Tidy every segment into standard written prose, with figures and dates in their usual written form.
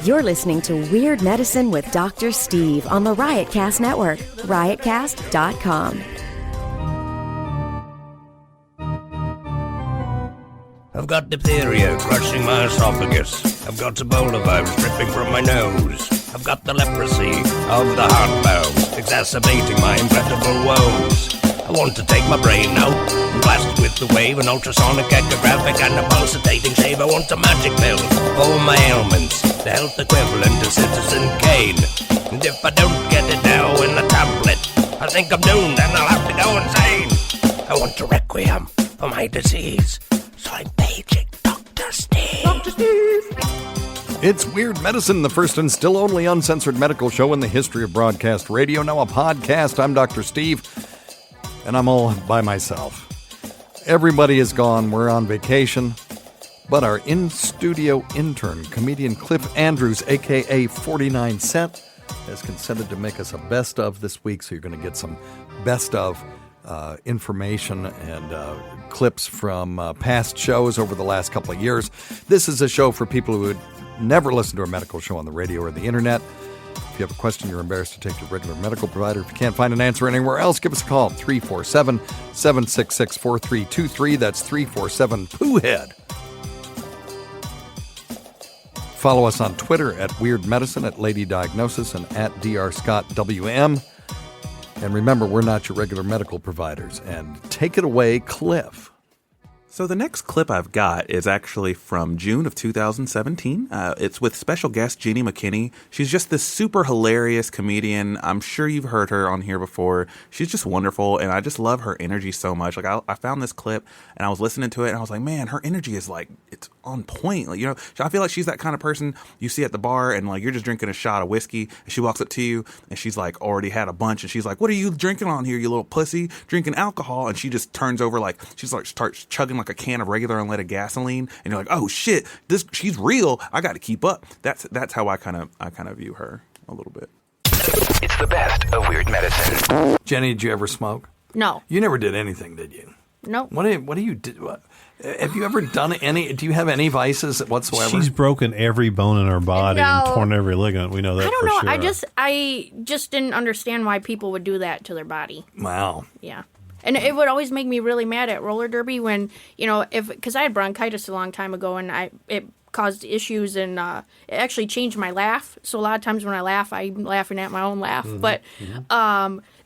You're listening to Weird Medicine with Dr. Steve on the Riotcast Network, riotcast.com. I've got diphtheria crushing my esophagus. I've got Ebola virus dripping from my nose. I've got the leprosy of the heart valve, exacerbating my incredible woes. I want to take my brain out and blast it with the wave, an ultrasonic echographic and a pulsating shave. I want a magic pill for all my ailments, the health equivalent of Citizen Kane. And if I don't get it now in a tablet, I think I'm doomed and I'll have to go insane. I want a requiem for my disease, so I'm paging Dr. Steve. Dr. Steve! It's Weird Medicine, the first and still only uncensored medical show in the history of broadcast radio. Now a podcast. I'm Dr. Steve, and I'm all by myself. Everybody is gone. We're on vacation. But our in-studio intern, comedian Cliff Andrews, a.k.a. 49 Cent, has consented to make us a best of this week. So you're going to get some best of information and clips from past shows over the last couple of years. This is a show for people who would never listen to a medical show on the radio or the internet. If you have a question you're embarrassed to take to a regular medical provider, if you can't find an answer anywhere else, give us a call, 347-766-4323. That's 347-POOHEAD. Follow us on Twitter at Weird Medicine, at Lady Diagnosis, and at DrScottWM. And remember, we're not your regular medical providers. And take it away, Cliff. So the next clip I've got is actually from June of 2017. It's with special guest Jeannie McKinney. She's just this super hilarious comedian. I'm sure you've heard her on here before. She's just wonderful, and I just love her energy so much. Like I found this clip, and I was listening to it, and I was like, man, her energy is like, it's on point. Like, you know, I feel like she's that kind of person you see at the bar, and like you're just drinking a shot of whiskey, and she walks up to you, and she's like already had a bunch, and she's like, what are you drinking on here, you little pussy? Drinking alcohol. And she just turns over, like she's like starts chugging like a can of regular unleaded gasoline, and you're like, oh shit, she's real. I got to keep up. That's how I kind of view her a little bit. It's the best of Weird Medicine. Jenny, did you ever smoke? No. You never did anything, did you? No. What do you do? Have you ever done any? Do you have any vices whatsoever? She's broken every bone in her body and torn every ligament. We know that. I don't know. Sure. I just didn't understand why people would do that to their body. Wow. Yeah. And it would always make me really mad at roller derby when, you know, because I had bronchitis a long time ago, and it caused issues, and it actually changed my laugh. So a lot of times when I laugh, I'm laughing at my own laugh. Mm-hmm. But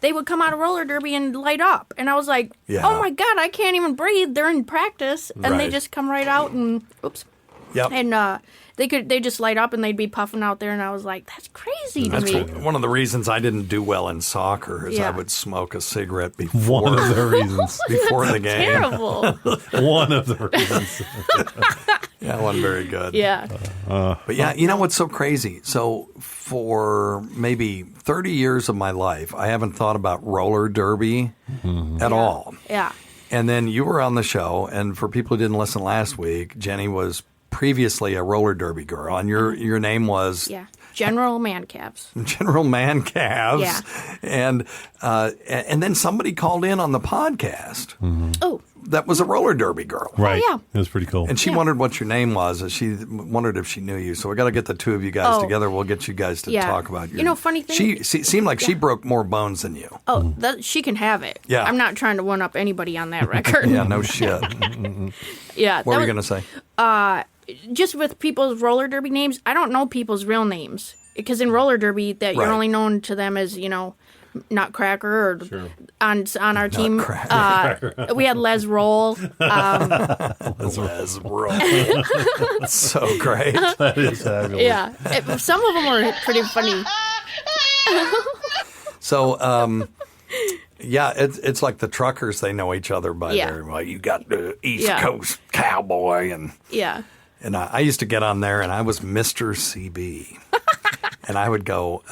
they would come out of roller derby and light up, and I was like, oh my God, I can't even breathe. They're in practice, and they just come right out and oops. Yep. And they just light up, and they'd be puffing out there, and I was like, that's crazy to me. One of the reasons I didn't do well in soccer is I would smoke a cigarette before. One of the reasons. Before the game. Terrible. One of the reasons. Yeah, it wasn't very good. Yeah. But yeah, you know what's so crazy? So for maybe 30 years of my life, I haven't thought about roller derby at all. Yeah. And then you were on the show, and for people who didn't listen last week, Jenny was previously a roller derby girl, and your name was General Man Calves. General Man Calves. Yeah. And then somebody called in on the podcast. Mm-hmm. Oh. That was a roller derby girl. Right. Oh, yeah. It was pretty cool. And she wondered what your name was, and she wondered if she knew you. So we got to get the two of you guys together. We'll get you guys to talk about your... You know, funny thing... She seemed like she broke more bones than you. Oh, she can have it. Yeah. I'm not trying to one-up anybody on that record. Yeah, no shit. Yeah. What were you going to say? Just with people's roller derby names, I don't know people's real names. Because in roller derby, you're only known to them as, you know, Nutcracker, or on our team, we had Les Roll. Les Roll. That's so great. That is fabulous. Yeah. Some of them were pretty funny. So, yeah, it's like the truckers, they know each other by their, well, you got the East Coast Cowboy. And I used to get on there, and I was Mr. CB. And I would go,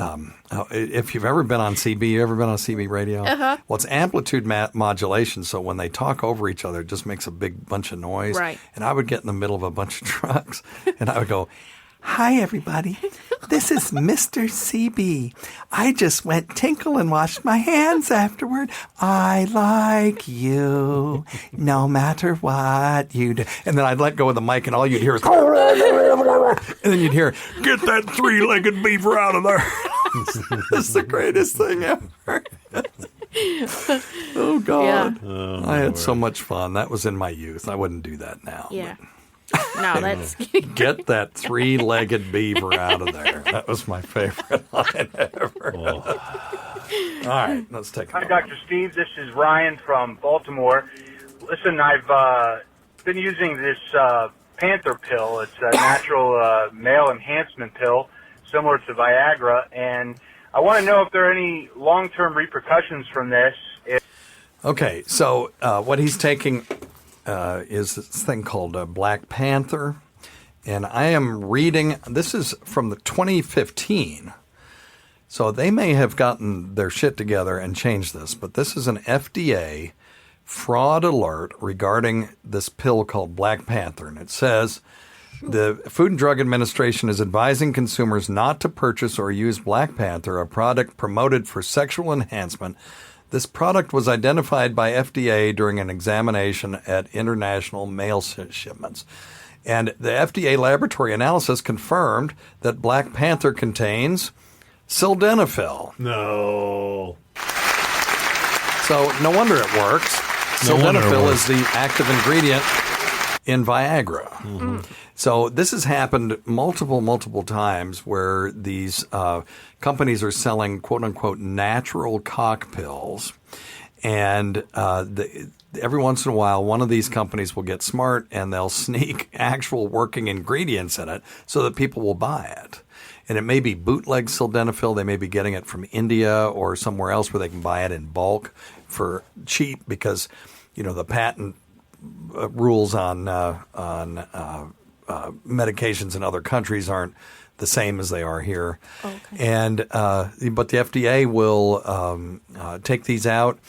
if you've ever been on CB, you ever been on CB radio? Uh-huh. Well, it's amplitude modulation, so when they talk over each other, it just makes a big bunch of noise. Right. And I would get in the middle of a bunch of trucks, and I would go, Hi, everybody. This is Mr. CB. I just went tinkle and washed my hands afterward. I like you, no matter what you do. And then I'd let go of the mic, and all you'd hear is, and then you'd hear, get that three-legged beaver out of there. It's the greatest thing ever. Oh, God. Yeah. I had so much fun. That was in my youth. I wouldn't do that now. Yeah. No, that's Get that three-legged beaver out of there. That was my favorite line ever. All right, let's take it. Hi, Dr. Steve. This is Ryan from Baltimore. Listen, I've been using this Panther pill. It's a natural male enhancement pill, similar to Viagra, and I want to know if there are any long-term repercussions from this. Okay, so what he's taking is this thing called Black Panther, and I am reading, this is from the 2015, so they may have gotten their shit together and changed this, but this is an FDA fraud alert regarding this pill called Black Panther, and it says, the Food and Drug Administration is advising consumers not to purchase or use Black Panther, a product promoted for sexual enhancement. This product was identified by FDA during an examination at international mail shipments. And the FDA laboratory analysis confirmed that Black Panther contains sildenafil. No. So no wonder it works. Sildenafil is the active ingredient in Viagra. Mm-hmm. So this has happened multiple times where these companies are selling quote-unquote natural cock pills. And every once in a while, one of these companies will get smart and they'll sneak actual working ingredients in it so that people will buy it. And it may be bootleg sildenafil. They may be getting it from India or somewhere else where they can buy it in bulk for cheap because, you know, the patent rules on medications in other countries aren't the same as they are here. Okay. And but the FDA will take these out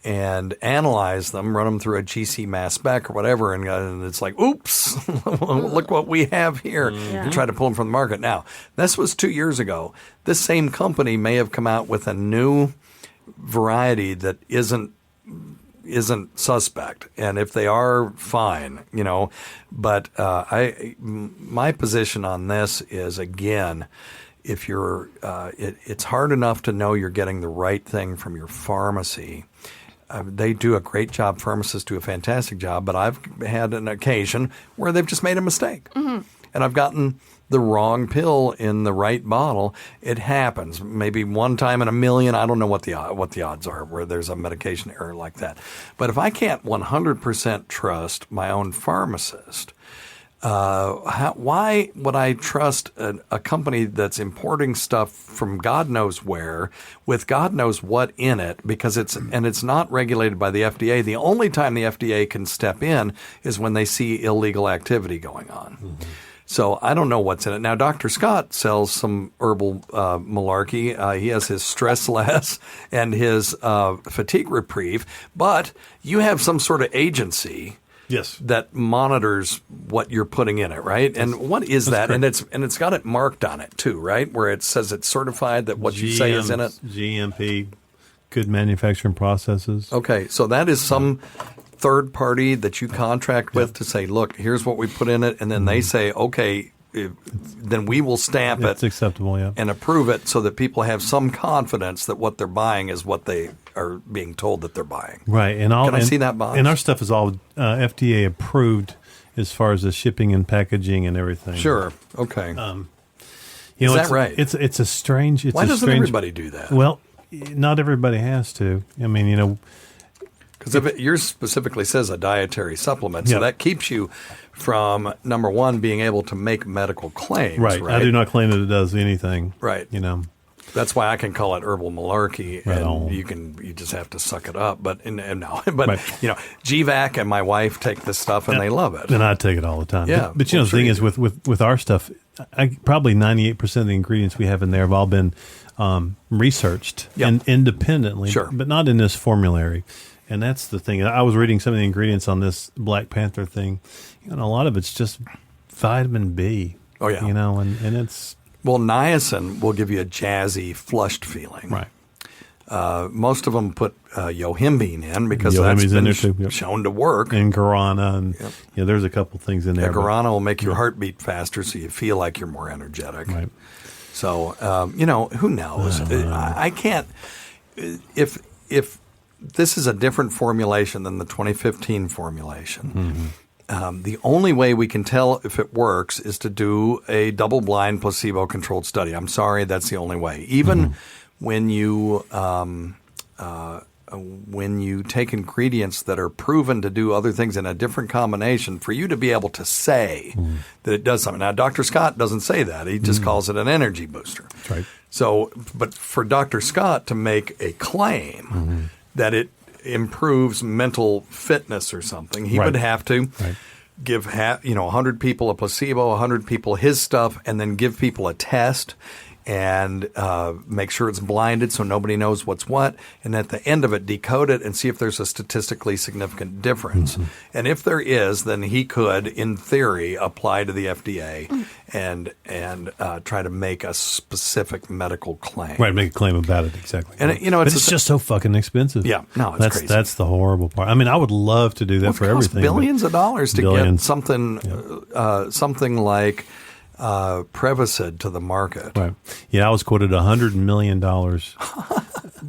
and analyze them, run them through a GC mass spec or whatever, and it's like, oops, look what we have here, and try to pull them from the market. Now, this was 2 years ago. This same company may have come out with a new variety that isn't suspect, and if they are, fine, you know. But my position on this is, again, if you're, it's hard enough to know you're getting the right thing from your pharmacy. They do a great job. Pharmacists do a fantastic job, but I've had an occasion where they've just made a mistake, and I've gotten the wrong pill in the right bottle. It happens maybe one time in a million. I don't know what the odds are where there's a medication error like that. But if I can't 100% trust my own pharmacist, why would I trust a company that's importing stuff from God knows where with God knows what in it? Because it's not regulated by the FDA. The only time the FDA can step in is when they see illegal activity going on. Mm-hmm. So I don't know what's in it. Now, Dr. Scott sells some herbal malarkey. He has his Stress Less and his Fatigue Reprieve. But you have some sort of agency that monitors what you're putting in it, right? And what is that? Correct. And it's got it marked on it too, right? Where it says it's certified that what you say is in it. GMP, good manufacturing processes. Okay, so that is some third party that you contract with to say, look, here's what we put in it, and then they say, okay, then we will stamp it. It's acceptable, and approve it so that people have some confidence that what they're buying is what they are being told that they're buying. Right. Can I see that box? And our stuff is all FDA approved as far as the shipping and packaging and everything. Sure. Okay. Is that right? It's a strange. Why doesn't everybody do that? Well, not everybody has to. I mean, you know. Because yours specifically says a dietary supplement, so that keeps you from, number one, being able to make medical claims. Right. I do not claim that it does anything. Right. You know. That's why I can call it herbal malarkey, and you just have to suck it up. But no, but right. You know, GVAC and my wife take this stuff and they love it. And I take it all the time. Yeah, but you know, the thing is with our stuff, probably 98% of the ingredients we have in there have all been researched and independently, but not in this formulary. And that's the thing. I was reading some of the ingredients on this Black Panther thing, and a lot of it's just vitamin B. Oh, yeah. And it's... Well, niacin will give you a jazzy, flushed feeling. Right. Most of them put yohimbine in because Yohimbine's that's been in there too. shown to work. And guarana, and there's a couple things in there. Guarana will make your heart beat faster, so you feel like you're more energetic. Right. So, who knows? I can't. If this is a different formulation than the 2015 formulation, the only way we can tell if it works is to do a double-blind, placebo-controlled study. I'm sorry, that's the only way. Even when you take ingredients that are proven to do other things in a different combination, for you to be able to say that it does something. Now, Dr. Scott doesn't say that. He just calls it an energy booster. That's right. So, but for Dr. Scott to make a claim that it improves mental fitness or something, he would have to give 100 people a placebo, 100 people his stuff, and then give people a test and make sure it's blinded so nobody knows what's what, and at the end of it, decode it and see if there's a statistically significant difference. And if there is, then he could, in theory, apply to the FDA and try to make a specific medical claim. Right, make a claim about it, exactly. And but it's just so fucking expensive. Yeah, no, it's crazy. That's the horrible part. I mean, I would love to do that for everything. It costs billions of dollars to get something like Prevacid to the market. Right. Yeah, I was quoted $100 million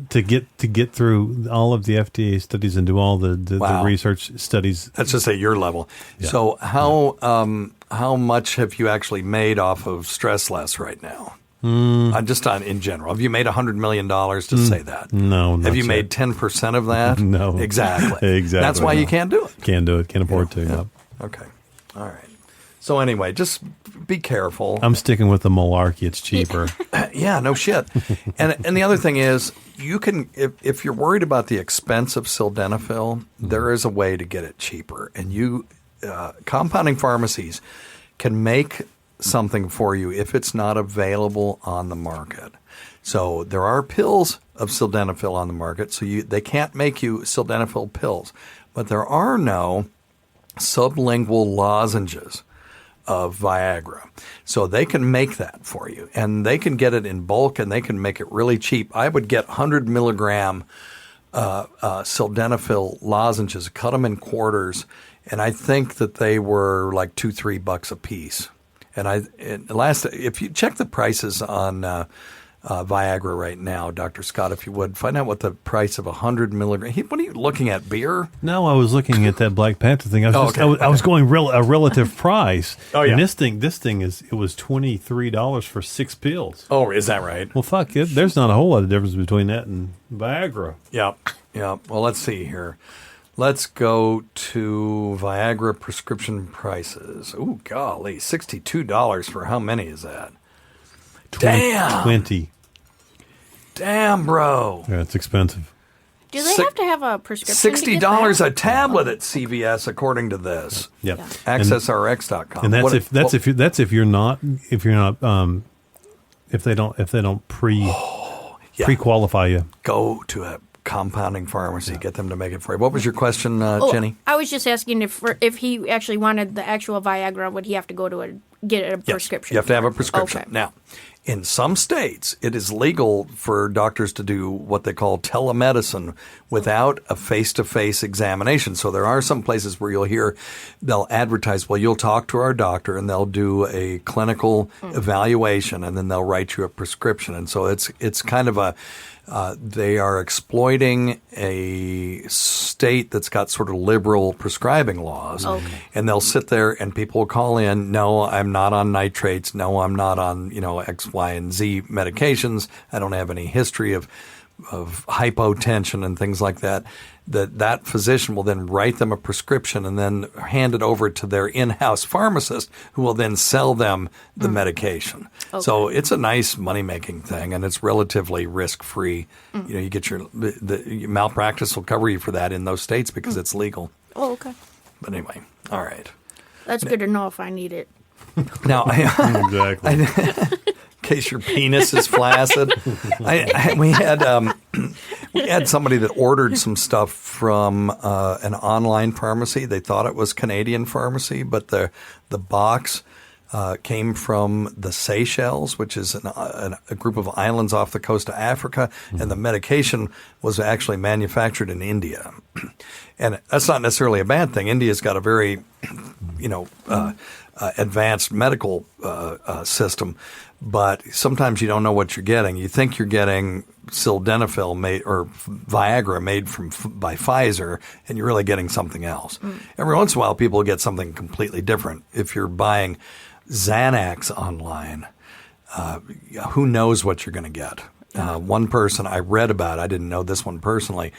to get through all of the FDA studies and do all the research studies. That's just at your level. Yeah. So how much have you actually made off of Stress Less right now? Just in general. Have you made $100 million to say that? No. Have you made 10% of that? No. Exactly. That's why you can't do it. Can't do it. Can't afford to. Yeah. Okay. All right. So anyway, just be careful. I'm sticking with the Malarkey. It's cheaper. Yeah, no shit. And the other thing is, you can if you're worried about the expense of sildenafil, there is a way to get it cheaper. And compounding pharmacies can make something for you if it's not available on the market. So there are pills of sildenafil on the market, so they can't make you sildenafil pills, but there are no sublingual lozenges of Viagra. So they can make that for you, and they can get it in bulk, and they can make it really cheap. I would get 100 milligram sildenafil lozenges, cut them in quarters, and I think that they were like $2-3 a piece. And if you check the prices on Viagra right now, Dr. Scott, if you would, find out what the price of 100 milligram. What are you looking at, beer? No, I was looking at that Black Panther thing. I was going a relative price. Oh, yeah. And this thing it was $23 for 6 pills. Oh, is that right? Well, fuck it. There's not a whole lot of difference between that and Viagra. Yep. Well, let's see here. Let's go to Viagra prescription prices. Ooh, golly, $62 for how many is that? 20. Damn, bro. Yeah, it's expensive. Do they have to have a prescription? $60 a tablet at CVS, according to this. Yep. AccessRx.com. And if they don't pre-qualify you. Go to a compounding pharmacy, get them to make it for you. What was your question, Jenny? I was just asking if he actually wanted the actual Viagra, would he have to go to get a prescription? You have to have a prescription. Okay. Now, in some states, it is legal for doctors to do what they call telemedicine without a face-to-face examination. So there are some places where you'll hear they'll advertise, well, you'll talk to our doctor and they'll do a clinical evaluation and then they'll write you a prescription. And so it's kind of they are exploiting a state that's got sort of liberal prescribing laws. Okay. And they'll sit there and people will call in, no, I'm not on nitrates. No, I'm not on, X, Y, and Z medications. I don't have any history of hypotension and things like that. That physician will then write them a prescription and then hand it over to their in-house pharmacist, who will then sell them the medication. Okay. So it's a nice money-making thing, and it's relatively risk-free. You get the malpractice will cover you for that in those states because it's legal. Oh, okay. But anyway, all right. That's good to know if I need it. Now, exactly. In case your penis is flaccid, we had somebody that ordered some stuff from an online pharmacy. They thought it was Canadian pharmacy, but the box came from the Seychelles, which is a group of islands off the coast of Africa, and the medication was actually manufactured in India. And that's not necessarily a bad thing. India's got a very, advanced medical system, but sometimes you don't know what you're getting. You think you're getting sildenafil or Viagra made by Pfizer, and you're really getting something else. Every once in a while, people get something completely different. If you're buying Xanax online, who knows what you're going to get? One person I read about, I didn't know this one personally,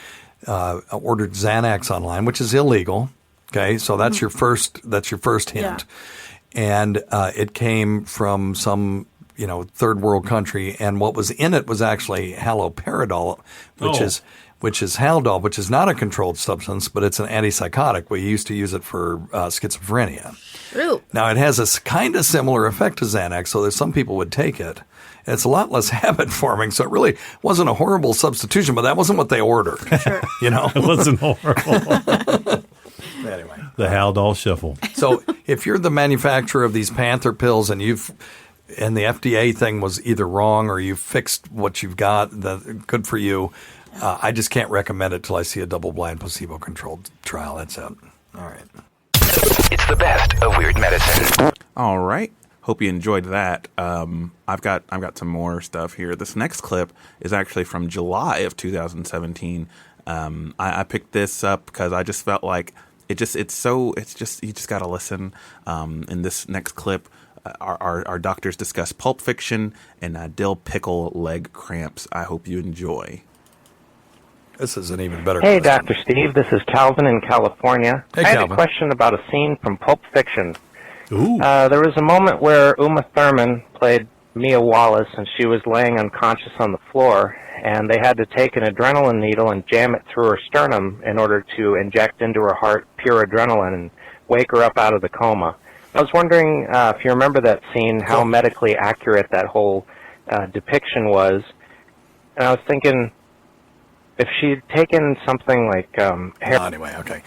ordered Xanax online, which is illegal. Okay, so that's your first hint, yeah. And it came from some third world country, and what was in it was actually haloperidol, which is Haldol, which is not a controlled substance, but it's an antipsychotic. We used to use it for schizophrenia. Ooh. Now, it has a kind of similar effect to Xanax, so there's some people would take it. And it's a lot less habit-forming, so it really wasn't a horrible substitution, but that wasn't what they ordered. Sure. It wasn't horrible. Anyway. The Haldol shuffle. So if you're the manufacturer of these Panther pills and the FDA thing was either wrong or you fixed what you've got, good for you. I just can't recommend it till I see a double-blind, placebo-controlled trial. That's it. All right. It's the best of Weird Medicine. All right. Hope you enjoyed that. I've got some more stuff here. This next clip is actually from July of 2017. I picked this up because I just felt like you just got to listen. In this next clip, our doctors discuss Pulp Fiction and dill pickle leg cramps. I hope you enjoy. This is an even better Hey, question. Dr. Steve. This is Calvin in California. Hey, I had Calvin. a question about a scene from Pulp Fiction. Ooh. There was a moment where Uma Thurman played Mia Wallace, and she was laying unconscious on the floor, and they had to take an adrenaline needle and jam it through her sternum in order to inject into her heart pure adrenaline and wake her up out of the coma. I was wondering if you remember that scene, how medically accurate that whole depiction was. And I was thinking, if she'd taken something like Anyway, okay.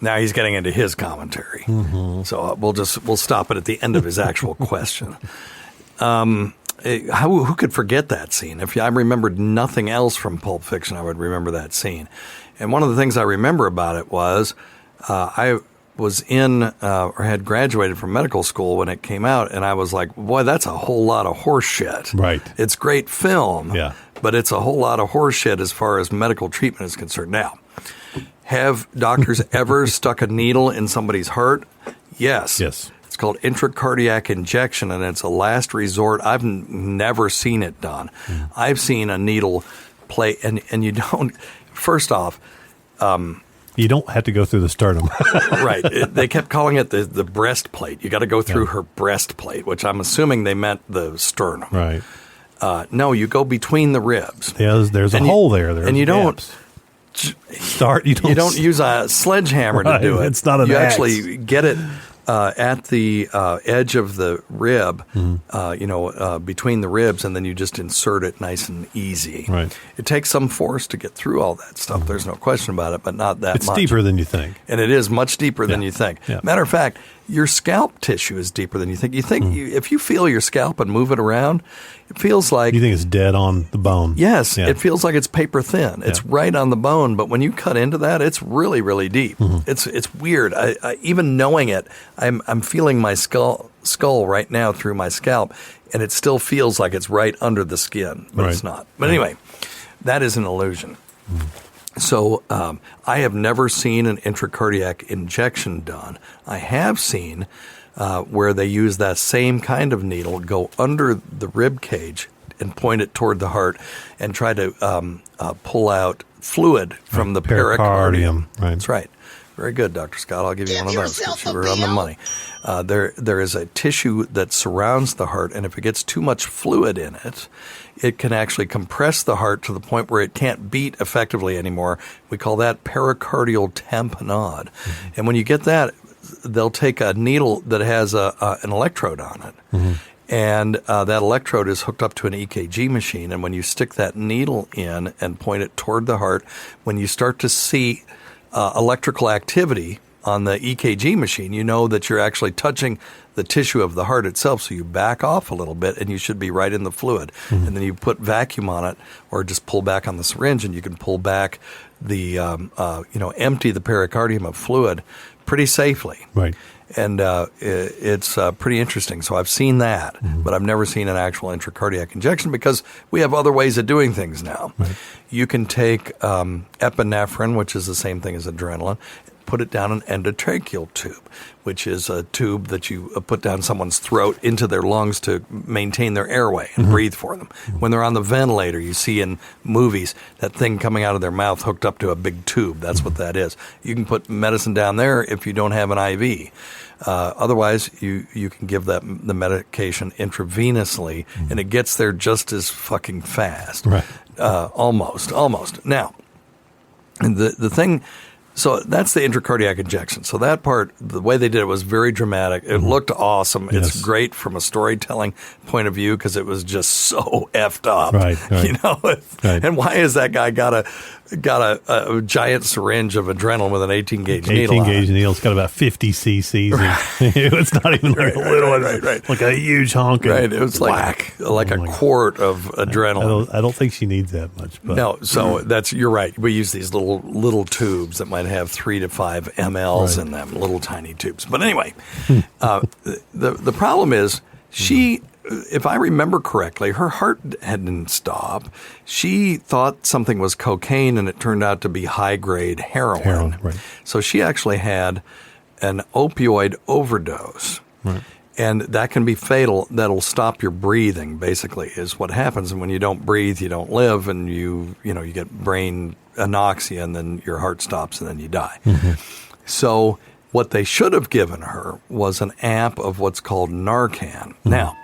Now he's getting into his commentary, so we'll stop it at the end of his actual question. Who could forget that scene? If I remembered nothing else from Pulp Fiction, I would remember that scene. And one of the things I remember about it was I was in or had graduated from medical school when it came out, and I was like, boy, that's a whole lot of horse shit. Right. It's great film, yeah, but it's a whole lot of horse shit as far as medical treatment is concerned. Now, have doctors ever stuck a needle in somebody's heart? Yes. Yes. It's called intracardiac injection, and it's a last resort. I've never seen it done. I've seen a needle play, and you don't, first off, you don't have to go through the sternum. Right. They kept calling it the breastplate. You got to go through her breastplate, which I'm assuming they meant the sternum. Right. No, you go between the ribs. Yeah, there's a hole there. And you don't you don't use a sledgehammer to do it. It's not an You axe. actually get it at the edge of the rib, between the ribs, and then you just insert it nice and easy. Right. It takes some force to get through all that stuff. There's no question about it, but not that It's much. deeper than you think. And it is much deeper than you think. Yeah. Matter of fact, your scalp tissue is deeper than you think. You think if you feel your scalp and move it around, it feels like You think it's dead on the bone. yes, Yeah. it feels like it's paper thin. It's right on the bone, but when you cut into that, it's really, really deep. It's weird. I even knowing it, I'm feeling my skull right now through my scalp, and it still feels like it's right under the skin, but it's not. But anyway, that is an illusion. So I have never seen an intracardiac injection done. I have seen where they use that same kind of needle, go under the rib cage and point it toward the heart and try to pull out fluid from the pericardium. Right. That's right. Very good, Dr. Scott. I'll give you one of those because you were on the money. There is a tissue that surrounds the heart, and if it gets too much fluid in it, it can actually compress the heart to the point where it can't beat effectively anymore. We call that pericardial tamponade. And when you get that, they'll take a needle that has an electrode on it. And that electrode is hooked up to an EKG machine. And when you stick that needle in and point it toward the heart, when you start to see electrical activity on the EKG machine, you know that you're actually touching the tissue of the heart itself, so you back off a little bit and you should be right in the fluid. And then you put vacuum on it or just pull back on the syringe and you can pull back the, empty the pericardium of fluid pretty safely. Right. And it's pretty interesting. So I've seen that, but I've never seen an actual intracardiac injection because we have other ways of doing things now. Right. You can take epinephrine, which is the same thing as adrenaline, put it down an endotracheal tube, which is a tube that you put down someone's throat into their lungs to maintain their airway and breathe for them. When they're on the ventilator, you see in movies that thing coming out of their mouth hooked up to a big tube. That's what that is. You can put medicine down there if you don't have an IV. Otherwise, you can give the medication intravenously, and it gets there just as fucking fast. Right. Almost. Now, the thing... So that's the intracardiac injection. So that part, the way they did it was very dramatic. It looked awesome. Yes. It's great from a storytelling point of view because it was just so effed up. Right. You know? Right. And why has that guy got a giant syringe of adrenaline with an 18-gauge needle? 18-gauge needle. It's got about 50 cc's. It's not even like a little one. Right. Like a huge honking. Right. It was like a quart of adrenaline. I don't think she needs that much. But. No. So you're right. We use these little tubes that might have 3 to 5 mLs in them, little tiny tubes. But anyway, the problem is she, if I remember correctly, her heart hadn't stopped. She thought something was cocaine, and it turned out to be high-grade heroin. Right. So she actually had an opioid overdose. Right. And that can be fatal. That'll stop your breathing, basically, is what happens. And when you don't breathe, you don't live, and you get brain anoxia, and then your heart stops, and then you die. So what they should have given her was an amp of what's called Narcan. Now,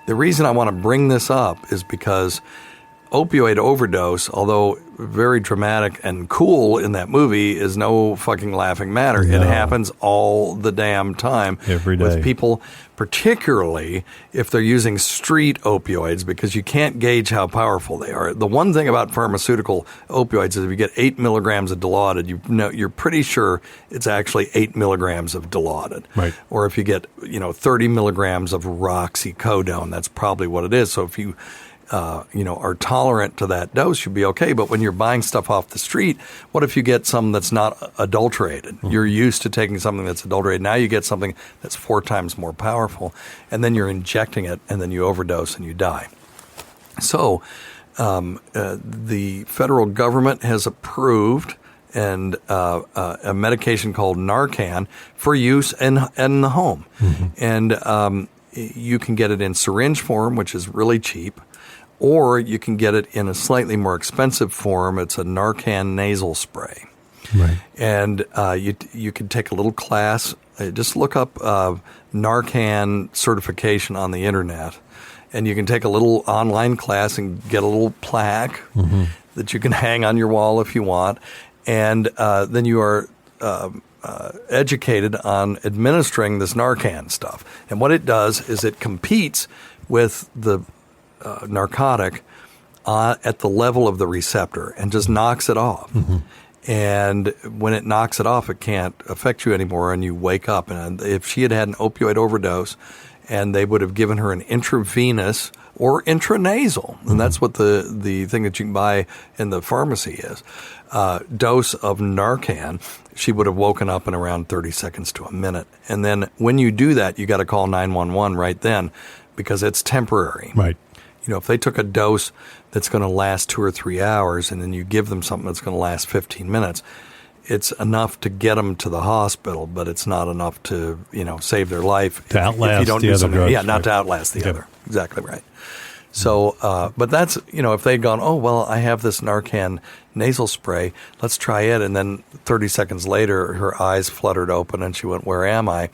the reason I want to bring this up is because opioid overdose, although very dramatic and cool in that movie, is no fucking laughing matter. No. It happens all the damn time. Every day. With people, particularly if they're using street opioids, because you can't gauge how powerful they are. The one thing about pharmaceutical opioids is if you get 8 milligrams of Dilaudid, you're pretty sure it's actually 8 milligrams of Dilaudid. Right. Or if you get 30 milligrams of roxicodone, that's probably what it is. So if you are tolerant to that dose, you'll be okay. But when you're buying stuff off the street, what if you get some that's not adulterated? You're used to taking something that's adulterated. Now you get something that's 4 times more powerful, and then you're injecting it, and then you overdose and you die. So the federal government has approved a medication called Narcan for use in the home. And you can get it in syringe form, which is really cheap. Or you can get it in a slightly more expensive form. It's a Narcan nasal spray. Right. And you can take a little class. Just look up Narcan certification on the internet. And you can take a little online class and get a little plaque that you can hang on your wall if you want. And then you are educated on administering this Narcan stuff. And what it does is it competes with the narcotic at the level of the receptor and just knocks it off. And when it knocks it off, it can't affect you anymore, and you wake up. And if she had had an opioid overdose and they would have given her an intravenous or intranasal, and that's what the thing that you can buy in the pharmacy is, dose of Narcan, she would have woken up in around 30 seconds to a minute. And then when you do that, you got to call 911 right then because it's temporary. Right. If they took a dose that's going to last 2 or 3 hours and then you give them something that's going to last 15 minutes, it's enough to get them to the hospital, but it's not enough to, save their life. To outlast if you don't the do other drugs. Yeah, not to outlast the other. Exactly right. So, but that's, if they'd gone, oh, well, I have this Narcan nasal spray, let's try it. And then 30 seconds later, her eyes fluttered open and she went, where am I?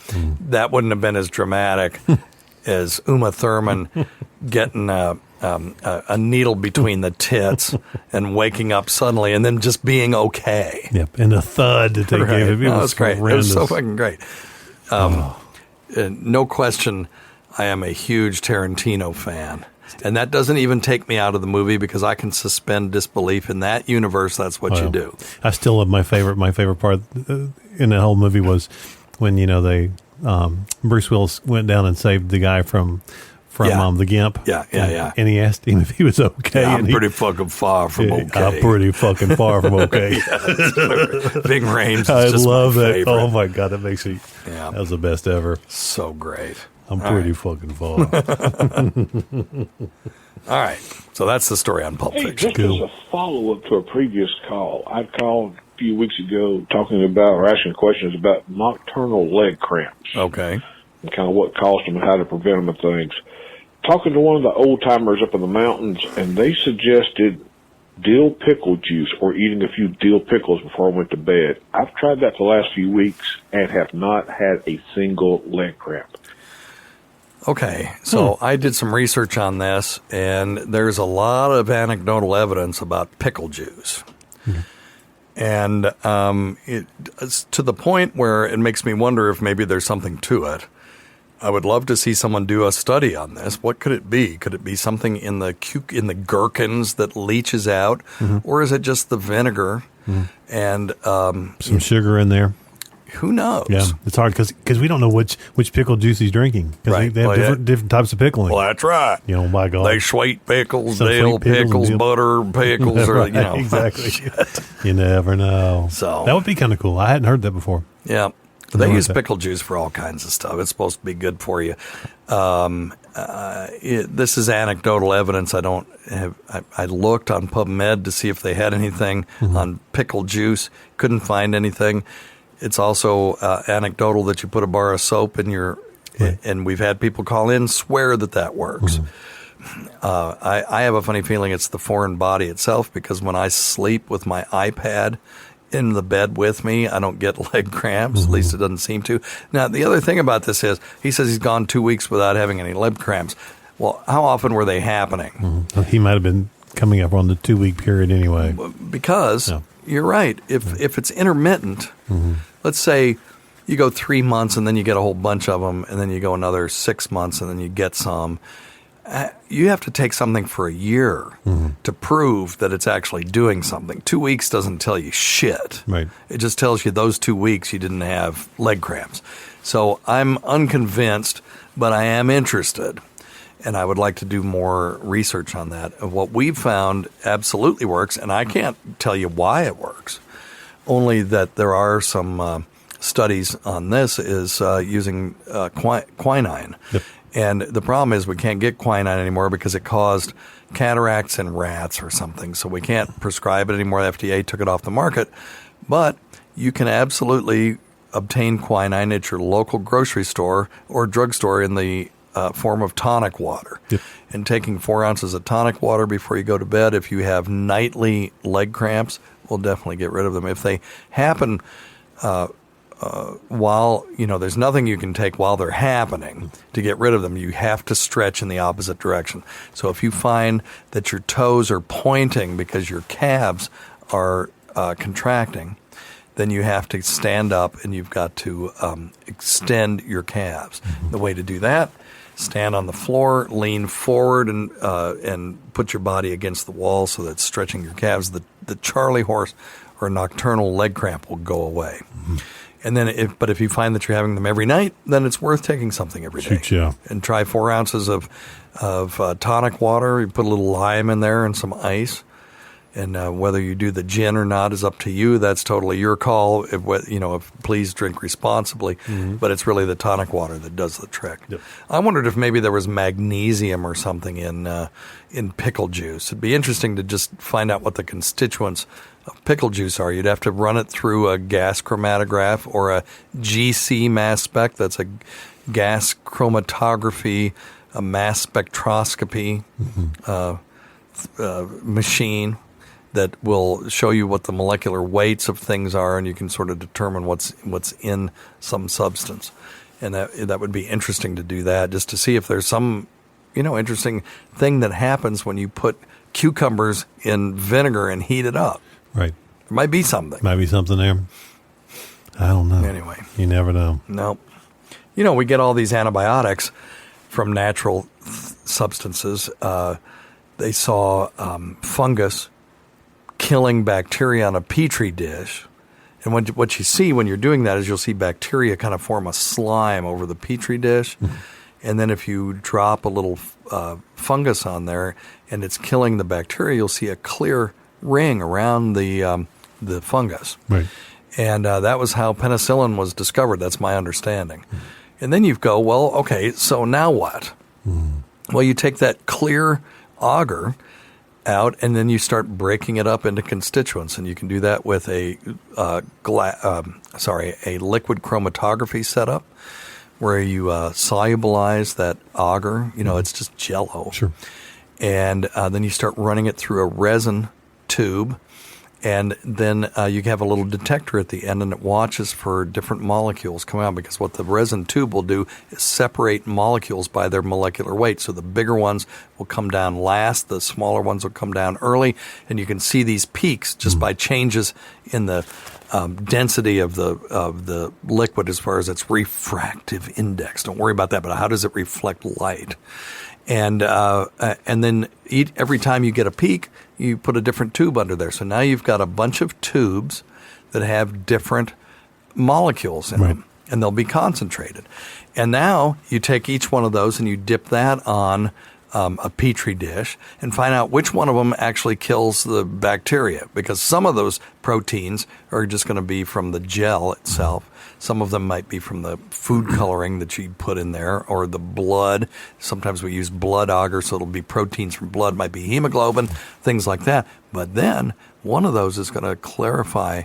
That wouldn't have been as dramatic as Uma Thurman getting a needle between the tits and waking up suddenly and then just being okay. Yep, and a thud that they gave him. It was great. horrendous. It was so fucking great. No question, I am a huge Tarantino fan. And that doesn't even take me out of the movie because I can suspend disbelief in that universe. That's what you do. I still love my favorite part in that whole movie was when, they Bruce Willis went down and saved the guy from the Gimp. Yeah. And he asked him if he was okay. Yeah, I'm pretty fucking far from okay. I'm pretty fucking far from okay. Ving Rhames is I just love my that. favorite. Oh, my God. That makes me... Yeah. That was the best ever. So great. I'm pretty fucking far. All right. So that's the story on Pulp Fiction. Just as a follow-up to a previous call, I called a few weeks ago talking about or asking questions about nocturnal leg cramps. Okay. And kind of what caused them and how to prevent them and things. Talking to one of the old-timers up in the mountains, and they suggested dill pickle juice or eating a few dill pickles before I went to bed. I've tried that the last few weeks and have not had a single leg cramp. Okay, so I did some research on this, and there's a lot of anecdotal evidence about pickle juice. And it's to the point where it makes me wonder if maybe there's something to it. I would love to see someone do a study on this. What could it be? Could it be something in the gherkins that leaches out, or is it just the vinegar and some sugar in there? Who knows? Yeah, it's hard because we don't know which pickle juice he's drinking because Right. they have different types of pickling. Well, that's right. My God, they sweet pickles, Some dill sweet pickles, pickles, butter pickles, or exactly. You never know. So that would be kind of cool. I hadn't heard that before. Yeah. They use pickle juice for all kinds of stuff. It's supposed to be good for you. This is anecdotal evidence. I don't have. I looked on PubMed to see if they had anything on pickle juice. Couldn't find anything. It's also anecdotal that you put a bar of soap in your, and we've had people call in swear that works. I have a funny feeling it's the foreign body itself because when I sleep with my iPad in the bed with me, I don't get leg cramps. At least it doesn't seem to. Now, the other thing about this is he says he's gone 2 weeks without having any leg cramps. Well, how often were they happening? He might have been coming up on the 2 week period anyway. Because you're right. If it's intermittent, let's say you go 3 months and then you get a whole bunch of them, and then you go another 6 months and then you get some. You have to take something for a year to prove that it's actually doing something. 2 weeks doesn't tell you shit. Right. It just tells you those 2 weeks you didn't have leg cramps. So I'm unconvinced, but I am interested. And I would like to do more research on that. What we've found absolutely works, and I can't tell you why it works, only that there are some studies on this, is using quinine. Yep. And the problem is we can't get quinine anymore because it caused cataracts in rats or something. So we can't prescribe it anymore. The FDA took it off the market. But you can absolutely obtain quinine at your local grocery store or drugstore in the form of tonic water. Yep. And taking 4 ounces of tonic water before you go to bed, if you have nightly leg cramps, will definitely get rid of them. If they happen while, there's nothing you can take while they're happening to get rid of them. You have to stretch in the opposite direction. So if you find that your toes are pointing because your calves are contracting, then you have to stand up and you've got to extend your calves. The way to do that, stand on the floor, lean forward, and put your body against the wall so that stretching your calves, the Charlie horse or nocturnal leg cramp will go away. And then, if you find that you're having them every night, then it's worth taking something every day. And try 4 ounces of tonic water. You put a little lime in there and some ice. And whether you do the gin or not is up to you. That's totally your call. Please drink responsibly. But it's really the tonic water that does the trick. Yep. I wondered if maybe there was magnesium or something in pickle juice. It'd be interesting to just find out what the constituents of pickle juice are. You'd have to run it through a gas chromatograph or a GC mass spec. That's a gas chromatography, a mass spectroscopy machine that will show you what the molecular weights of things are, and you can sort of determine what's in some substance. And that would be interesting to do that, just to see if there's some interesting thing that happens when you put cucumbers in vinegar and heat it up. Right. There might be something. Might be something there. I don't know. Anyway. You never know. No. We get all these antibiotics, from natural substances. They saw fungus killing bacteria on a petri dish. And what you see when you're doing that is you'll see bacteria kind of form a slime over the petri dish. Mm-hmm. And then if you drop a little fungus on there and it's killing the bacteria, you'll see a clear ring around the fungus. Right. And that was how penicillin was discovered. That's my understanding. Mm-hmm. And then you go, well, okay, so now what? Mm-hmm. Well, you take that clear agar out, and then you start breaking it up into constituents, and you can do that with a liquid chromatography setup, where you solubilize that agar. It's just Jell-O. Sure. And then you start running it through a resin tube, and then you have a little detector at the end, and it watches for different molecules coming out, because what the resin tube will do is separate molecules by their molecular weight. So the bigger ones will come down last, the smaller ones will come down early, and you can see these peaks just by changes in the density of the liquid as far as its refractive index. Don't worry about that, but how does it reflect light? And then every time you get a peak, you put a different tube under there. So now you've got a bunch of tubes that have different molecules in them, and they'll be concentrated. And now you take each one of those and you dip that on a petri dish and find out which one of them actually kills the bacteria, because some of those proteins are just going to be from the gel itself. Some of them might be from the food coloring that you put in there, or the blood. Sometimes we use blood agar, so it'll be proteins from blood, might be hemoglobin, things like that. But then one of those is going to clarify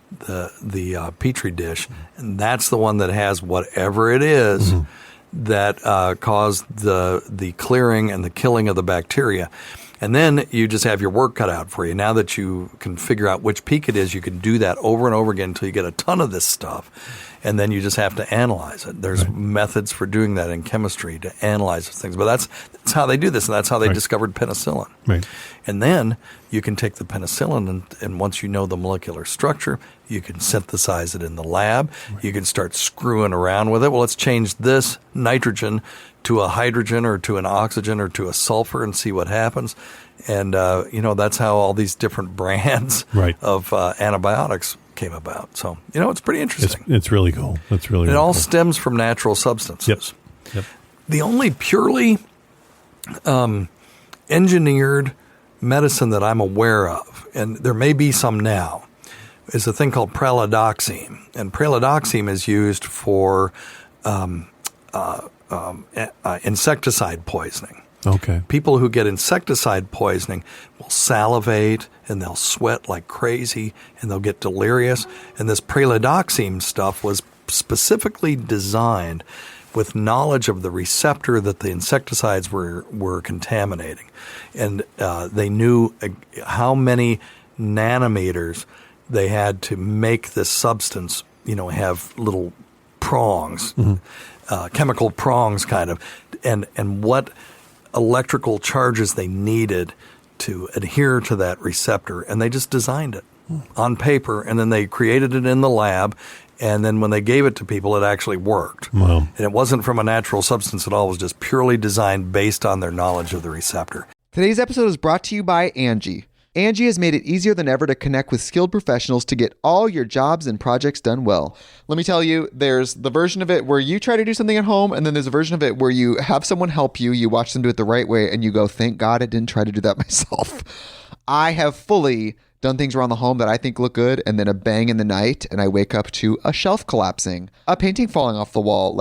the petri dish, and that's the one that has whatever it is that caused the clearing and the killing of the bacteria. And then you just have your work cut out for you. Now that you can figure out which peak it is, you can do that over and over again until you get a ton of this stuff. And then you just have to analyze it. There's methods for doing that in chemistry to analyze things. But that's how they do this, and that's how they discovered penicillin. Right. And then you can take the penicillin, and once you know the molecular structure, you can synthesize it in the lab. Right. You can start screwing around with it. Well, let's change this nitrogen to a hydrogen or to an oxygen or to a sulfur and see what happens. And, that's how all these different brands of antibiotics came about. So, it's pretty interesting. It's really cool. It's really, it all cool. stems from natural substances. Yep. The only purely engineered medicine that I'm aware of, and there may be some now, is a thing called pralidoxime. And pralidoxime is used for insecticide poisoning. Okay. People who get insecticide poisoning will salivate and they'll sweat like crazy and they'll get delirious. And this pralidoxime stuff was specifically designed with knowledge of the receptor that the insecticides were contaminating. And they knew how many nanometers they had to make this substance, have little prongs, chemical prongs kind of, and what electrical charges they needed to adhere to that receptor. And they just designed it on paper, and then they created it in the lab. And then when they gave it to people, it actually worked. Wow. And it wasn't from a natural substance at all. It was just purely designed based on their knowledge of the receptor. Today's episode is brought to you by Angie. Angie has made it easier than ever to connect with skilled professionals to get all your jobs and projects done well. Let me tell you, there's the version of it where you try to do something at home, and then there's a version of it where you have someone help you, you watch them do it the right way, and you go, thank God I didn't try to do that myself. I have fully done things around the home that I think look good, and then a bang in the night, and I wake up to a shelf collapsing, a painting falling off the wall.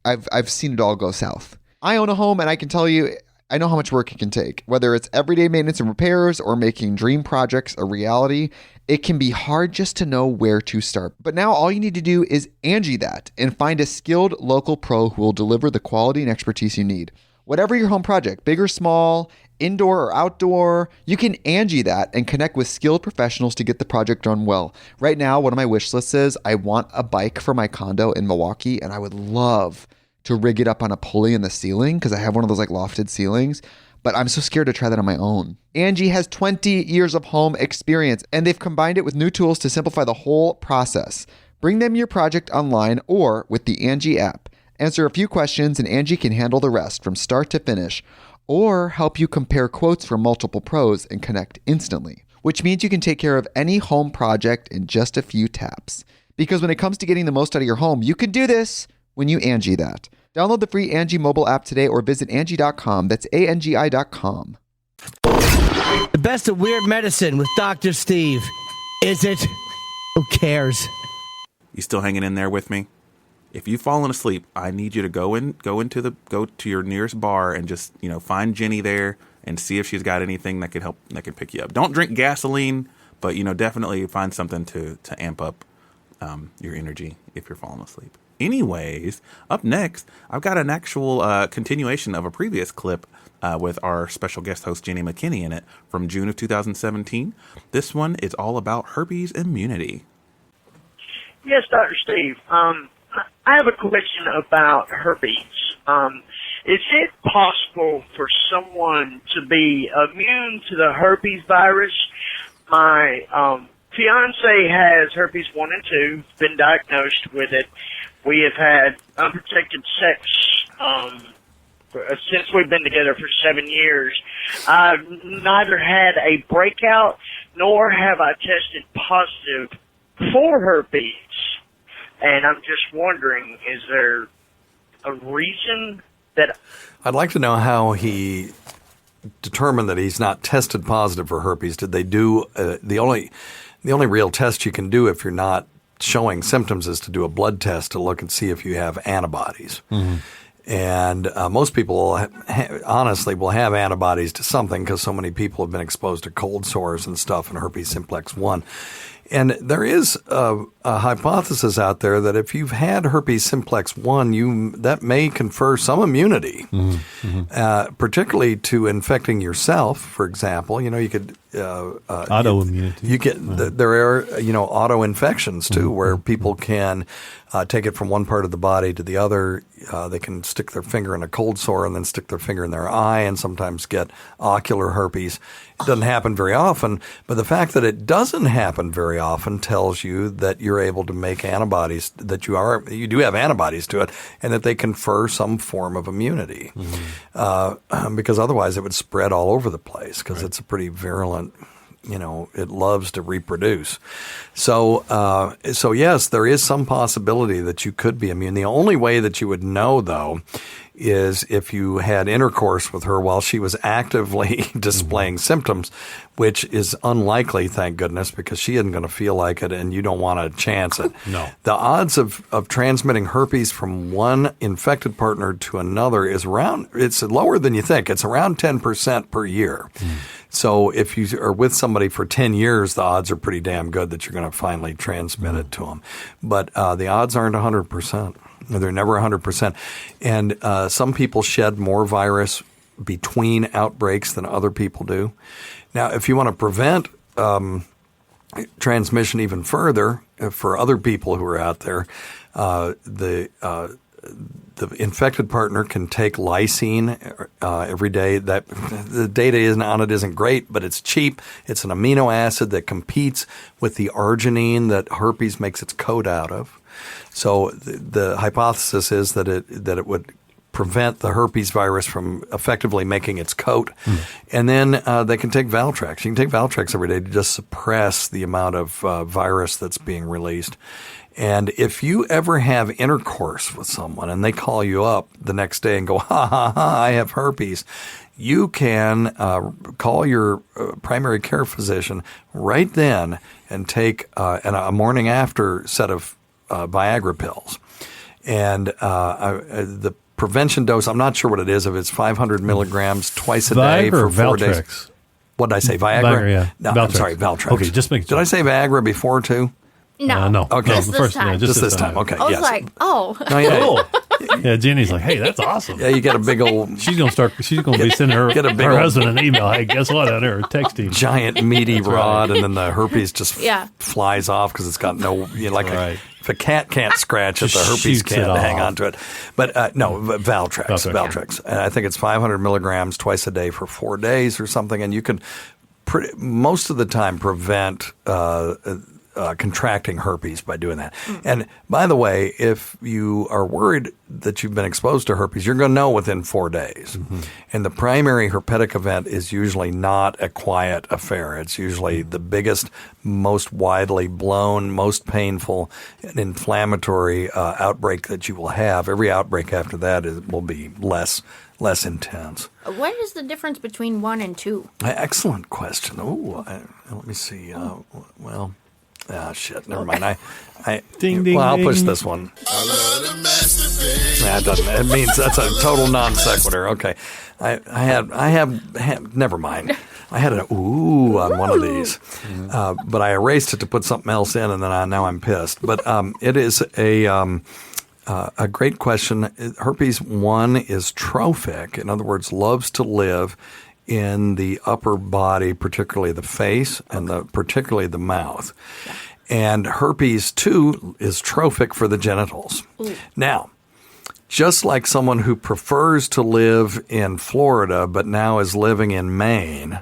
I've seen it all go south. I own a home, and I can tell you, I know how much work it can take. Whether it's everyday maintenance and repairs or making dream projects a reality, it can be hard just to know where to start. But now all you need to do is Angie that and find a skilled local pro who will deliver the quality and expertise you need. Whatever your home project, big or small, indoor or outdoor, you can Angie that and connect with skilled professionals to get the project done well. Right now, one of my wish lists is I want a bike for my condo in Milwaukee, and I would love to rig it up on a pulley in the ceiling because I have one of those lofted ceilings, but I'm so scared to try that on my own. Angie has 20 years of home experience, and they've combined it with new tools to simplify the whole process. Bring them your project online or with the Angie app. Answer a few questions and Angie can handle the rest from start to finish, or help you compare quotes from multiple pros and connect instantly, which means you can take care of any home project in just a few taps. Because when it comes to getting the most out of your home, you can do this when you Angie that. Download the free Angie mobile app today or visit Angie.com. That's ANGI.com. The best of Weird Medicine with Dr. Steve. Is it? Who cares? You still hanging in there with me? If you've fallen asleep, I need you to go to your nearest bar and just, find Jenny there and see if she's got anything that could help, that can pick you up. Don't drink gasoline, but definitely find something to amp up your energy if you're falling asleep. Anyways, up next, I've got an actual continuation of a previous clip with our special guest host, Jenny McKinney, in it from June of 2017. This one is all about herpes immunity. Yes, Dr. Steve. I have a question about herpes. Is it possible for someone to be immune to the herpes virus? My fiance has herpes 1 and 2, been diagnosed with it. We have had unprotected sex since we've been together for 7 years. I've neither had a breakout nor have I tested positive for herpes. And I'm just wondering, is there a reason that... I'd like to know how he determined that he's not tested positive for herpes. Did they do the only real test you can do if you're not showing symptoms is to do a blood test to look and see if you have antibodies. Mm-hmm. And most people honestly will have antibodies to something because so many people have been exposed to cold sores and stuff and herpes simplex 1. And there is a hypothesis out there that if you've had herpes simplex 1, that may confer some immunity, particularly to infecting yourself, for example. You could autoimmunity. You get there are auto infections too, where people can take it from one part of the body to the other. They can stick their finger in a cold sore and then stick their finger in their eye, and sometimes get ocular herpes. It doesn't happen very often, but the fact that it doesn't happen very often tells you that you're able to make antibodies, that you do have antibodies to it, and that they confer some form of immunity. Because otherwise it would spread all over the place because it's a pretty virulent, it loves to reproduce. So yes, there is some possibility that you could be immune. The only way that you would know, though, is if you had intercourse with her while she was actively displaying symptoms, which is unlikely, thank goodness, because she isn't going to feel like it and you don't want to chance it. No. The odds of transmitting herpes from one infected partner to another it's lower than you think. It's around 10% per year. So if you are with somebody for 10 years, the odds are pretty damn good that you're going to finally transmit it to them. But the odds aren't 100%. They're never 100%. And some people shed more virus between outbreaks than other people do. Now, if you want to prevent transmission even further for other people who are out there, the infected partner can take lysine every day. That the data on it isn't great, but it's cheap. It's an amino acid that competes with the arginine that herpes makes its coat out of. So the hypothesis is that it would prevent the herpes virus from effectively making its coat. And then they can take Valtrex. You can take Valtrex every day to just suppress the amount of virus that's being released. And if you ever have intercourse with someone and they call you up the next day and go, ha, ha, ha, I have herpes, you can call your primary care physician right then and take a morning after set of Viagra pills. And the prevention dose, I'm not sure what it is, if it's 500 milligrams twice a day for 4 days. What did I say, Viagra? Yeah. No, Valtrex. I'm sorry, Valtrex. Okay, just make sure. Did I say Viagra before, too? No. No. Okay. Just this time. Just this time. Okay, I was yes. like, oh. No, yeah. Yeah, Jenny's like, hey, that's awesome. Yeah, you get a big old... She's going to be sending her husband an email. Hey, guess what? Out there, texting. Giant meaty rod, and then the herpes just flies off because it's got no... If a cat can't scratch it, the herpes can't hang on to it. But no, Valtrex. And I think it's 500 milligrams twice a day for 4 days or something. And you can most of the time prevent contracting herpes by doing that. And by the way, if you are worried that you've been exposed to herpes, you're going to know within 4 days. And the primary herpetic event is usually not a quiet affair. It's usually the biggest, most widely blown, most painful and inflammatory outbreak that you will have. Every outbreak after that will be less intense. What is the difference between 1 and 2? Excellent question. Let me see. Shit. Never mind. I'll push this one. That doesn't. It means that's a total non sequitur. Okay. I have. Never mind. I had an ooh on one of these, but I erased it to put something else in, and then now I'm pissed. But it is a great question. Herpes 1 is trophic. In other words, loves to live in the upper body, particularly the face and particularly the mouth. Yeah. And herpes 2 is trophic for the genitals. Ooh. Now, just like someone who prefers to live in Florida but now is living in Maine,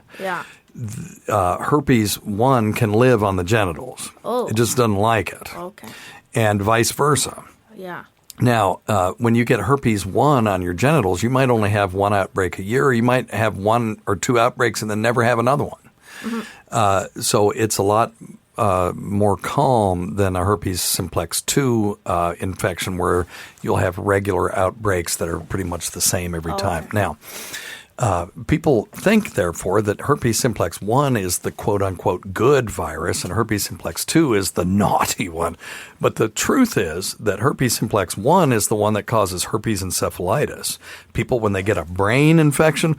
herpes 1 can live on the genitals. Oh. It just doesn't like it. Okay. And vice versa. Yeah. Now, when you get herpes 1 on your genitals, you might only have 1 outbreak a year. Or you might have 1 or 2 outbreaks and then never have another one. So it's a lot more calm than a herpes simplex 2 infection where you'll have regular outbreaks that are pretty much the same every time. Now, people think, therefore, that herpes simplex 1 is the quote-unquote good virus and herpes simplex 2 is the naughty one. But the truth is that herpes simplex 1 is the one that causes herpes encephalitis. People, when they get a brain infection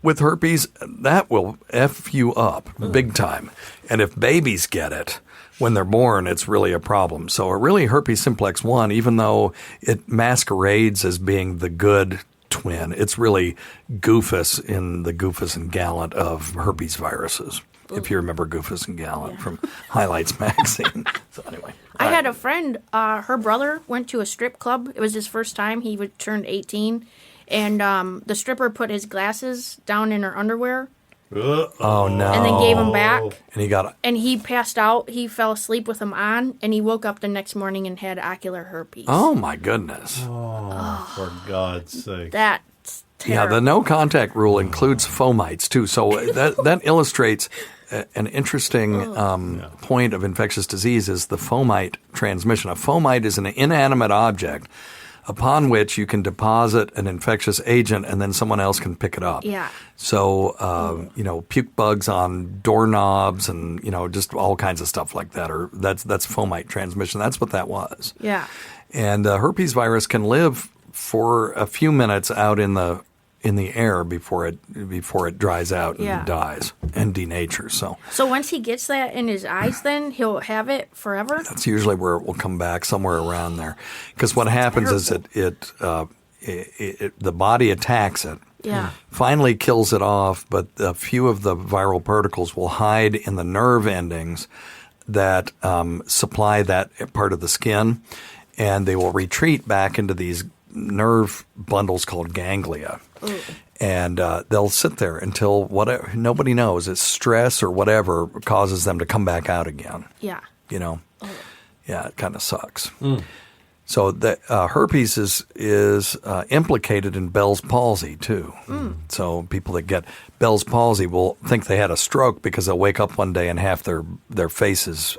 with herpes, that will F you up big time. And if babies get it when they're born, it's really a problem. So really herpes simplex 1, even though it masquerades as being the good twin, it's really Goofus in the Goofus and Gallant of herpes viruses. If you remember Goofus and Gallant from Highlights magazine. So anyway, I had a friend. Her brother went to a strip club. It was his first time. He turned 18, and the stripper put his glasses down in her underwear. Oh no! And then gave him back. And he passed out. He fell asleep with them on, and he woke up the next morning and had ocular herpes. Oh my goodness! Oh, for God's sake! That's terrible. Yeah, the no contact rule includes fomites too. So that illustrates an interesting point of infectious disease is the fomite transmission. A fomite is an inanimate object upon which you can deposit an infectious agent and then someone else can pick it up. Yeah. So, puke bugs on doorknobs and, just all kinds of stuff like that. Or that's fomite transmission. That's what that was. Yeah. And herpes virus can live for a few minutes out in the air before it dries out and dies and denatures. So once he gets that in his eyes, then he'll have it forever? That's usually where it will come back, somewhere around there. Because what happens is the body attacks it. Yeah. Finally kills it off, but a few of the viral particles will hide in the nerve endings that supply that part of the skin, and they will retreat back into these nerve bundles called ganglia. Ooh. And they'll sit there until whatever, nobody knows, it's stress or whatever causes them to come back out again. Yeah. Yeah, it kind of sucks. So the herpes is implicated in Bell's palsy too. So people that get Bell's palsy will think they had a stroke because they'll wake up one day and half their faces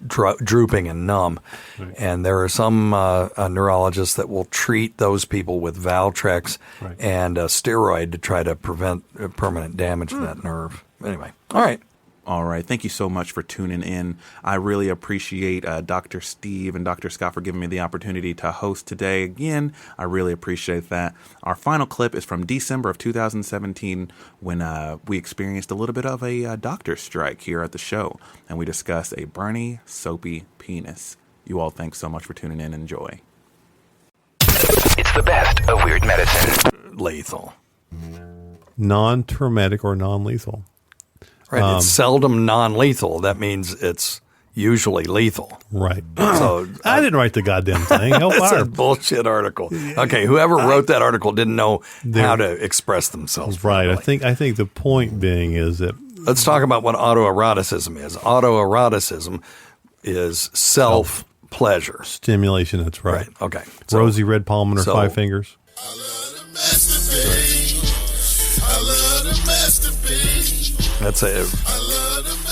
drooping and numb. Right. And there are some neurologists that will treat those people with Valtrex and a steroid to try to prevent permanent damage to that nerve. Anyway, all right. All right. Thank you so much for tuning in. I really appreciate Dr. Steve and Dr. Scott for giving me the opportunity to host today. Again, I really appreciate that. Our final clip is from December of 2017 when we experienced a little bit of a doctor's strike here at the show, and we discussed a burny, soapy penis. You all, thanks so much for tuning in. Enjoy. It's the best of Weird Medicine. Lethal. Non-traumatic or non-lethal. Right, it's seldom non-lethal. That means it's usually lethal. Right. So I didn't write the goddamn thing. It's a bullshit article. Okay, whoever wrote that article didn't know how to express themselves. Right. Properly. I think the point being is that let's talk about what autoeroticism is. Autoeroticism is self-pleasure. Stimulation, that's right. Okay. Rosie red palm on her 5 fingers.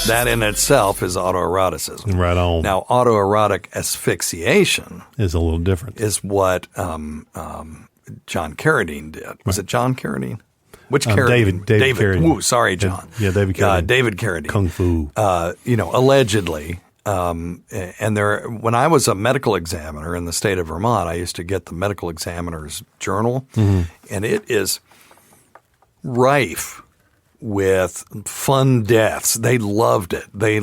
That in itself is autoeroticism. Right on. Now, autoerotic asphyxiation is a little different. Is what John Carradine did. Was it John Carradine? Which Carradine? David Carradine. Ooh, sorry, John. Yeah, David Carradine. David Carradine. Kung Fu. Allegedly. And when I was a medical examiner in the state of Vermont, I used to get the medical examiner's journal, and it is rife with fun deaths. They loved it. They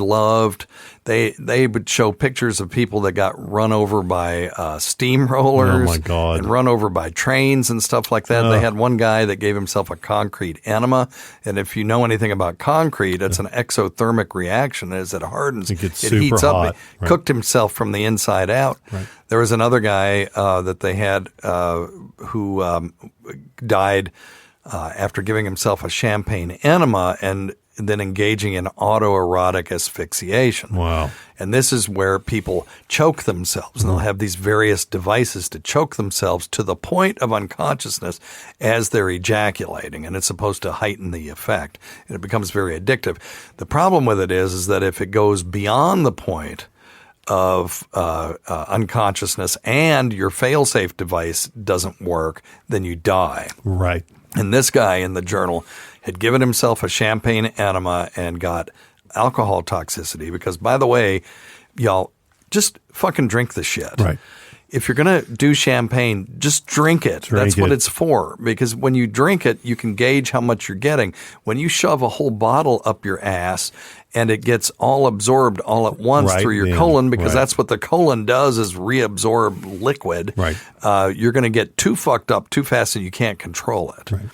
would show pictures of people that got run over by steamrollers. Oh my God. And run over by trains and stuff like that. They had one guy that gave himself a concrete enema. And if you know anything about concrete, it's an exothermic reaction. As it hardens, it heats hot. up. He cooked himself from the inside out. Right. There was another guy that they had who died after giving himself a champagne enema and then engaging in autoerotic asphyxiation. Wow. And this is where people choke themselves, and they'll have these various devices to choke themselves to the point of unconsciousness as they're ejaculating, and it's supposed to heighten the effect, and it becomes very addictive. The problem with it is that if it goes beyond the point of unconsciousness and your fail-safe device doesn't work, then you die. Right. And this guy in the journal had given himself a champagne enema and got alcohol toxicity because, by the way, y'all, just fucking drink the shit. Right. If you're going to do champagne, just drink it. That's what it's for. Because when you drink it, you can gauge how much you're getting. When you shove a whole bottle up your ass and it gets all absorbed all at once through your colon, because that's what the colon does is reabsorb liquid, you're going to get too fucked up too fast and you can't control it. Right.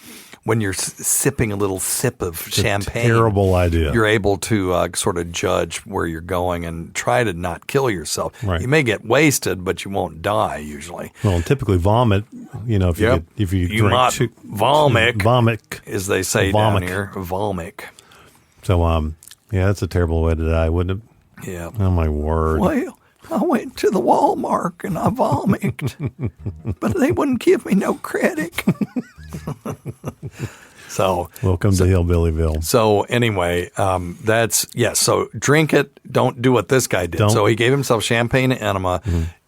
When you're sipping a little sip of champagne, terrible idea. You're able to sort of judge where you're going and try to not kill yourself. Right. You may get wasted, but you won't die usually. Well, and typically vomit. If you drink might vomit, as they say down here, vomit. So yeah, that's a terrible way to die, wouldn't it? Yeah. Oh my word. Well, I went to the Walmart and I vomited, but they wouldn't give me no credit. So welcome to Hillbillyville. So anyway, so drink it. Don't do what this guy did. So he gave himself champagne enema,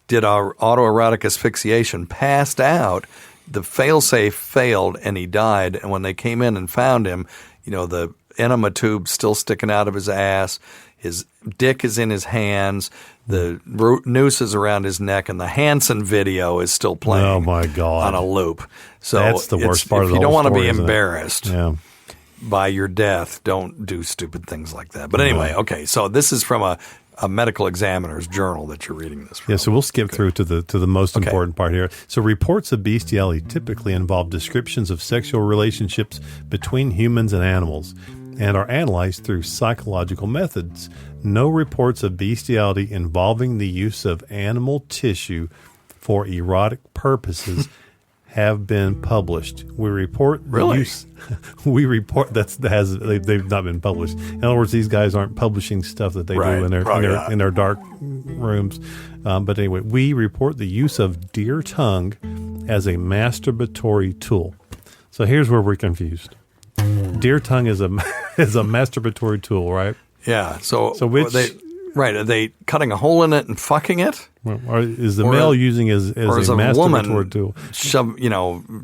did autoerotic asphyxiation, passed out. The fail-safe failed, and he died. And when they came in and found him, the enema tube still sticking out of his ass. His dick is in his hands. The noose is around his neck, and the Hanson video is still playing. Oh my God! On a loop. So that's the worst part of the whole story. If you don't want to be embarrassed Yeah. by your death, don't do stupid things like that. But anyway, okay. So this is from a medical examiner's journal that you're reading this from. Yeah, so we'll skip through to the most important part here. So reports of bestiality typically involve descriptions of sexual relationships between humans and animals, and are analyzed through psychological methods. No reports of bestiality involving the use of animal tissue for erotic purposes have been published. We report the use. We report they've not been published. In other words, these guys aren't publishing stuff that they do in their dark rooms. But anyway, we report the use of deer tongue as a masturbatory tool. So here's where we're confused. Deer tongue is a masturbatory tool, right? Yeah. So which are they cutting a hole in it and fucking it? Or is the male using as a masturbatory woman tool?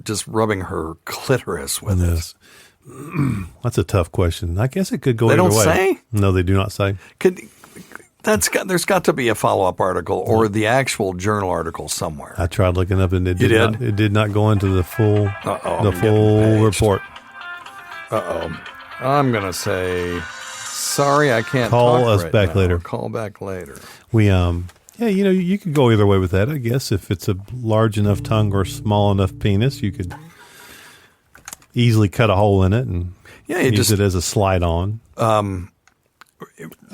Just rubbing her clitoris with it. That's a tough question. I guess it could go either way. They don't say? No, they do not say. There's got to be a follow-up article or the actual journal article somewhere. I tried looking up, and it did not go into the full report. I'm gonna say sorry, I can't call us right back now. later. Call back later. We you could go either way with that. I guess if it's a large enough tongue or small enough penis, you could easily cut a hole in it and use it as a slide on.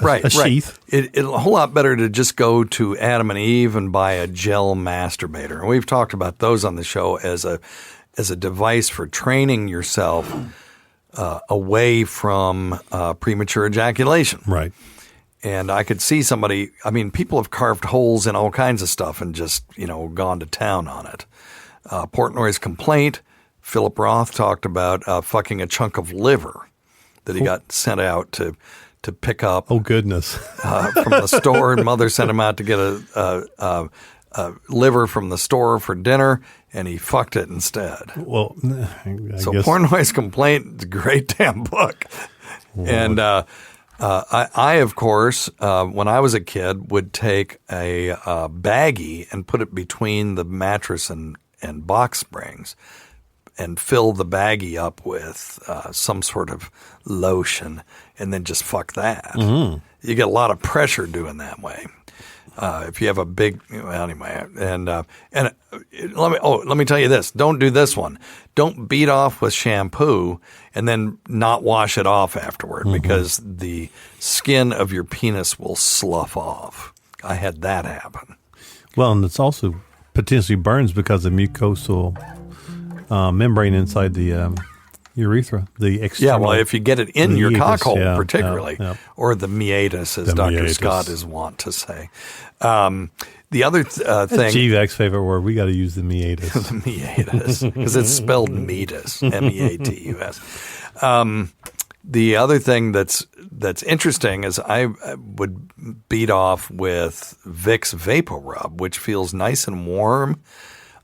Right, a sheath. It's a whole lot better to just go to Adam and Eve and buy a gel masturbator. And we've talked about those on the show as a device for training yourself away from premature ejaculation. Right. And I could see somebody, I mean, people have carved holes in all kinds of stuff and just, gone to town on it. Portnoy's complaint, Philip Roth talked about fucking a chunk of liver that he got sent out to pick up. Oh, goodness. From the store. And mother sent him out to get a liver from the store for dinner, and he fucked it instead. Well, so Portnoy's complaint is a great damn book. Whoa. And I, of course, when I was a kid, would take a baggie and put it between the mattress and box springs and fill the baggie up with some sort of lotion and then just fuck that. Mm-hmm. You get a lot of pressure doing that way. If you have a big, anyway, and let me tell you this: don't do this one. Don't beat off with shampoo and then not wash it off afterward, because the skin of your penis will slough off. I had that happen. Well, and it's also potentially burns because of mucosal membrane inside the urethra, the external. Yeah, well, if you get it in your cockhole, particularly, or the meatus, as Dr. Scott is wont to say. The other thing... GVAC's favorite word. We got to use the meatus. The meatus, because it's spelled meatus, M-E-A-T-U-S. The other thing that's interesting is I would beat off with Vicks Vapor Rub, which feels nice and warm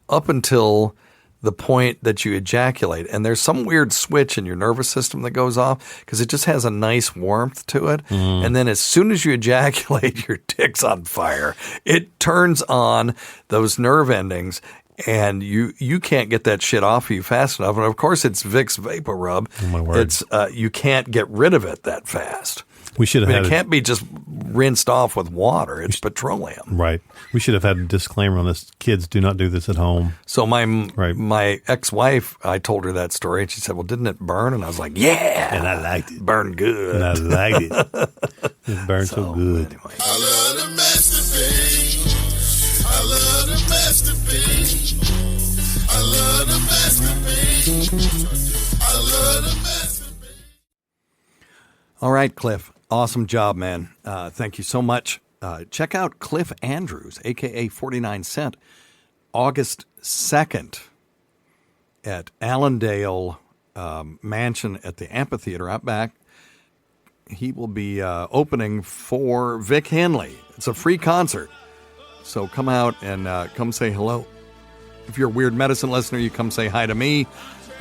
up until the point that you ejaculate. And there's some weird switch in your nervous system that goes off because it just has a nice warmth to it. Mm. And then as soon as you ejaculate, your dick's on fire. It turns on those nerve endings, and you can't get that shit off of you fast enough. And of course, it's Vicks Vapor Rub. Oh, my word. It's you can't get rid of it that fast. We should have it can't be just rinsed off with water. It's petroleum. Right. We should have had a disclaimer on this. Kids, do not do this at home. So my ex-wife, I told her that story, and she said, well, didn't it burn? And I was like, yeah. And I liked it. Burned good. And I liked it. It burned so good. Anyway. I love to masturbate. I love to masturbate. I love to masturbate. I love to masturbate. All right, Cliff. Awesome job, man. Thank you so much. Check out Cliff Andrews, a.k.a. 49 Cent, August 2nd at Allendale Mansion at the Amphitheater out back. He will be opening for Vic Henley. It's a free concert. So come out and come say hello. If you're a Weird Medicine listener, you come say hi to me.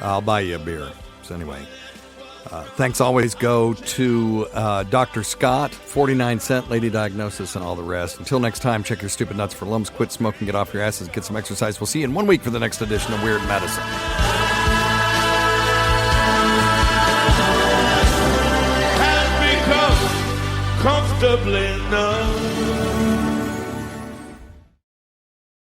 I'll buy you a beer. So anyway... thanks always go to Dr. Scott, 49 Cent, Lady Diagnosis, and all the rest. Until next time, check your stupid nuts for lumps, quit smoking, get off your asses, get some exercise. We'll see you in 1 week for the next edition of Weird Medicine. Has become comfortably numb.